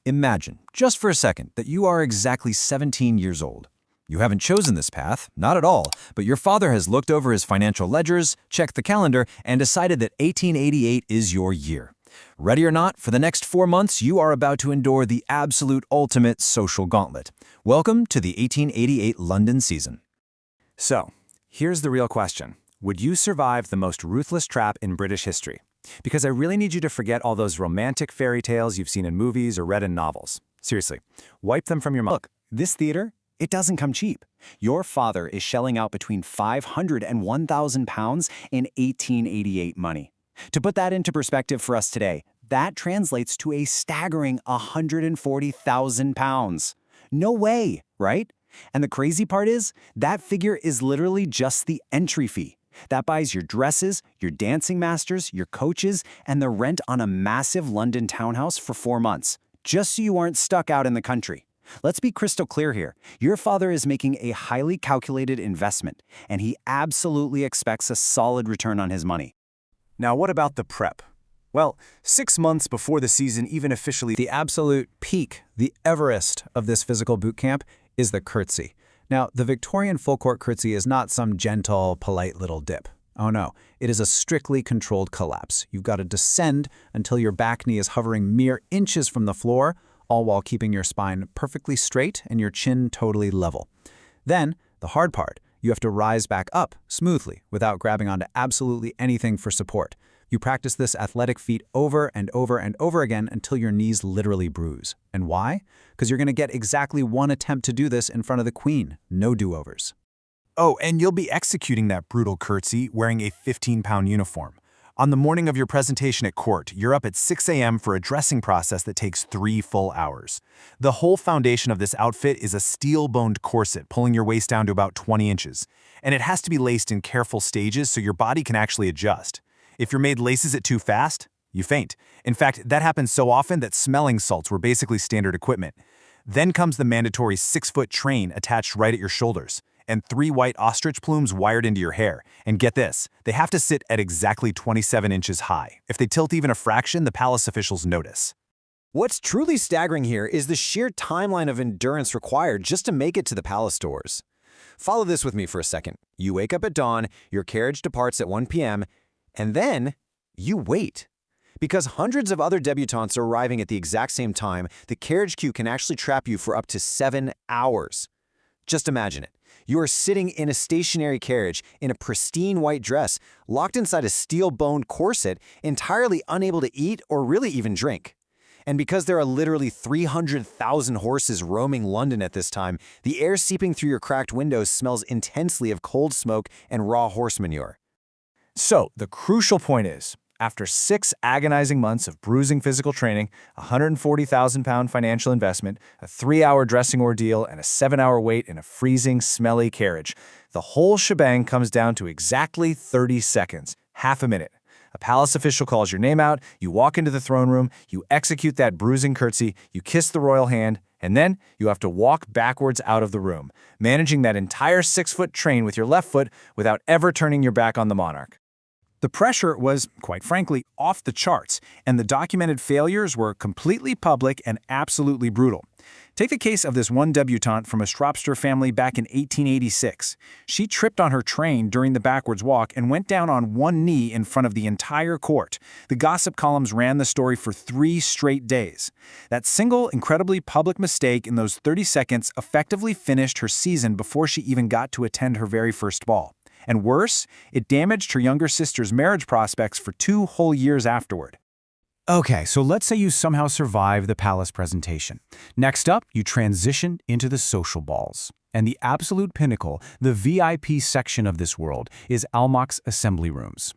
Imagine, just for a second, that you are exactly 17 years old. You haven't chosen this path, not at all, but your father has looked over his financial ledgers, checked the calendar, and decided that 1888 is your year. Ready or not, for the next 4 months, you are about to endure the absolute ultimate social gauntlet. Welcome to the 1888 London season. So, here's the real question. Would you survive the most ruthless trap in British history? Because I really need you to forget all those romantic fairy tales you've seen in movies or read in novels. Seriously, wipe them from your mind. Look, this theater, it doesn't come cheap. Your father is shelling out between £500 and £1,000 in 1888 money. To put that into perspective for us today, that translates to a staggering £140,000. No way, right? And the crazy part is, that figure is literally just the entry fee. That buys your dresses, your dancing masters, your coaches, and the rent on a massive London townhouse for 4 months, just so you aren't stuck out in the country. Let's be crystal clear here. Your father is making a highly calculated investment, and he absolutely expects a solid return on his money. Now, what about the prep? Well, 6 months before the season even officially... The absolute peak, the Everest of this physical boot camp is the curtsy. Now, the Victorian full court curtsy is not some gentle, polite little dip. Oh no, it is a strictly controlled collapse. You've got to descend until your back knee is hovering mere inches from the floor, all while keeping your spine perfectly straight and your chin totally level. Then, the hard part, you have to rise back up smoothly without grabbing onto absolutely anything for support. You practice this athletic feat over and over and over again until your knees literally bruise. And why? Because you're going to get exactly one attempt to do this in front of the Queen. No do-overs. Oh, and you'll be executing that brutal curtsy wearing a 15-pound uniform. On the morning of your presentation at court, you're up at 6 a.m. for a dressing process that takes 3 full hours. The whole foundation of this outfit is a steel-boned corset pulling your waist down to about 20 inches. And it has to be laced in careful stages so your body can actually adjust. If your maid laces it too fast, you faint. In fact, that happens so often that smelling salts were basically standard equipment. Then comes the mandatory 6-foot train attached right at your shoulders, and 3 white ostrich plumes wired into your hair. And get this, they have to sit at exactly 27 inches high. If they tilt even a fraction, the palace officials notice. What's truly staggering here is the sheer timeline of endurance required just to make it to the palace doors. Follow this with me for a second. You wake up at dawn, your carriage departs at 1 p.m., and then you wait. Because hundreds of other debutantes are arriving at the exact same time, the carriage queue can actually trap you for up to 7 hours. Just imagine it. You are sitting in a stationary carriage in a pristine white dress, locked inside a steel-boned corset, entirely unable to eat or really even drink. And because there are literally 300,000 horses roaming London at this time, the air seeping through your cracked windows smells intensely of cold smoke and raw horse manure. So, the crucial point is, after 6 agonizing months of bruising physical training, a £140,000 financial investment, a 3-hour dressing ordeal, and a 7-hour wait in a freezing, smelly carriage, the whole shebang comes down to exactly 30 seconds, half a minute. A palace official calls your name out, you walk into the throne room, you execute that bruising curtsy, you kiss the royal hand, and then you have to walk backwards out of the room, managing that entire 6-foot train with your left foot without ever turning your back on the monarch. The pressure was, quite frankly, off the charts, and the documented failures were completely public and absolutely brutal. Take the case of this one debutante from a Shropshire family back in 1886. She tripped on her train during the backwards walk and went down on one knee in front of the entire court. The gossip columns ran the story for 3 straight days. That single, incredibly public mistake in those 30 seconds effectively finished her season before she even got to attend her very first ball. And worse, it damaged her younger sister's marriage prospects for 2 whole years afterward. Okay, so let's say you somehow survive the palace presentation. Next up, you transition into the social balls. And the absolute pinnacle, the VIP section of this world, is Almach's assembly rooms.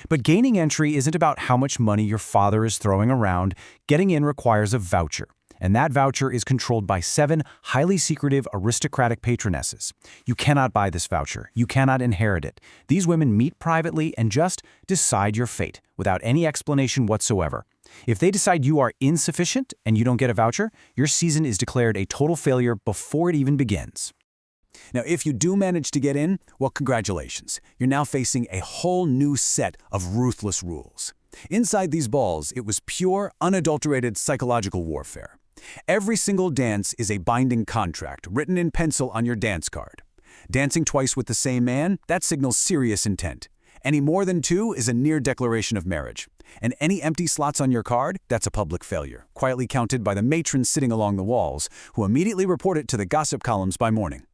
But gaining entry isn't about how much money your father is throwing around. Getting in requires a voucher. And that voucher is controlled by 7 highly secretive aristocratic patronesses. You cannot buy this voucher. You cannot inherit it. These women meet privately and just decide your fate without any explanation whatsoever. If they decide you are insufficient and you don't get a voucher, your season is declared a total failure before it even begins. Now, if you do manage to get in, well, congratulations. You're now facing a whole new set of ruthless rules. Inside these balls, it was pure, unadulterated psychological warfare. Every single dance is a binding contract written in pencil on your dance card. Dancing twice with the same man, that signals serious intent. Any more than two is a near declaration of marriage. And any empty slots on your card, that's a public failure, quietly counted by the matrons sitting along the walls, who immediately report it to the gossip columns by morning.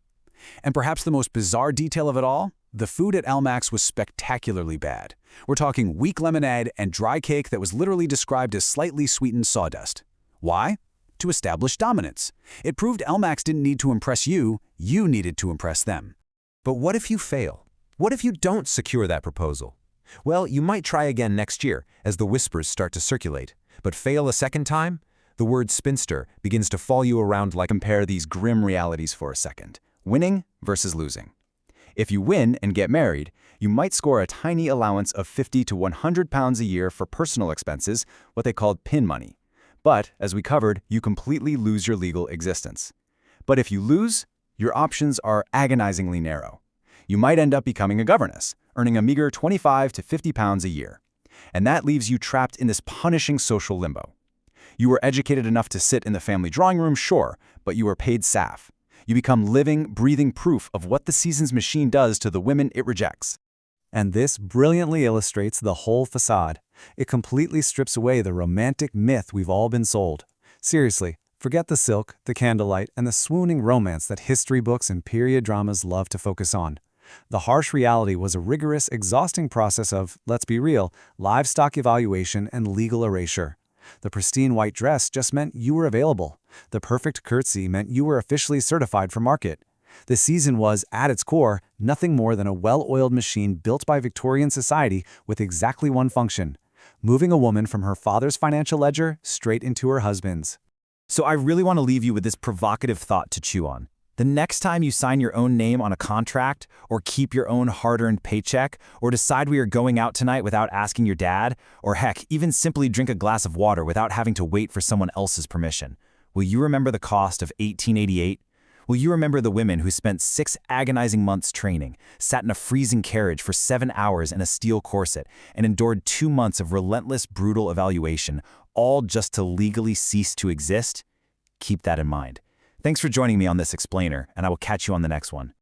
And perhaps the most bizarre detail of it all? The food at Almack's was spectacularly bad. We're talking weak lemonade and dry cake that was literally described as slightly sweetened sawdust. Why? To establish dominance. It proved Almack's didn't need to impress you, you needed to impress them. But what if you fail? What if you don't secure that proposal? Well, you might try again next year as the whispers start to circulate. But fail a second time? The word spinster begins to follow you around like. Compare these grim realities for a second. Winning versus losing. If you win and get married, you might score a tiny allowance of 50 to 100 pounds a year for personal expenses, what they called pin money. But, as we covered, you completely lose your legal existence. But if you lose, your options are agonizingly narrow. You might end up becoming a governess, earning a meager 25 to 50 pounds a year. And that leaves you trapped in this punishing social limbo. You were educated enough to sit in the family drawing room, sure, but you were paid SAF. You become living, breathing proof of what the season's machine does to the women it rejects. And this brilliantly illustrates the whole facade. It completely strips away the romantic myth we've all been sold. Seriously, forget the silk, the candlelight, and the swooning romance that history books and period dramas love to focus on. The harsh reality was a rigorous, exhausting process of, let's be real, livestock evaluation and legal erasure. The pristine white dress just meant you were available. The perfect curtsy meant you were officially certified for market. The season was, at its core, nothing more than a well-oiled machine built by Victorian society with exactly one function: moving a woman from her father's financial ledger straight into her husband's. So I really want to leave you with this provocative thought to chew on. The next time you sign your own name on a contract, or keep your own hard-earned paycheck, or decide we are going out tonight without asking your dad, or heck, even simply drink a glass of water without having to wait for someone else's permission, will you remember the cost of 1888? Will you remember the women who spent 6 agonizing months training, sat in a freezing carriage for 7 hours in a steel corset, and endured 2 months of relentless, brutal evaluation, all just to legally cease to exist? Keep that in mind. Thanks for joining me on this explainer, and I will catch you on the next one.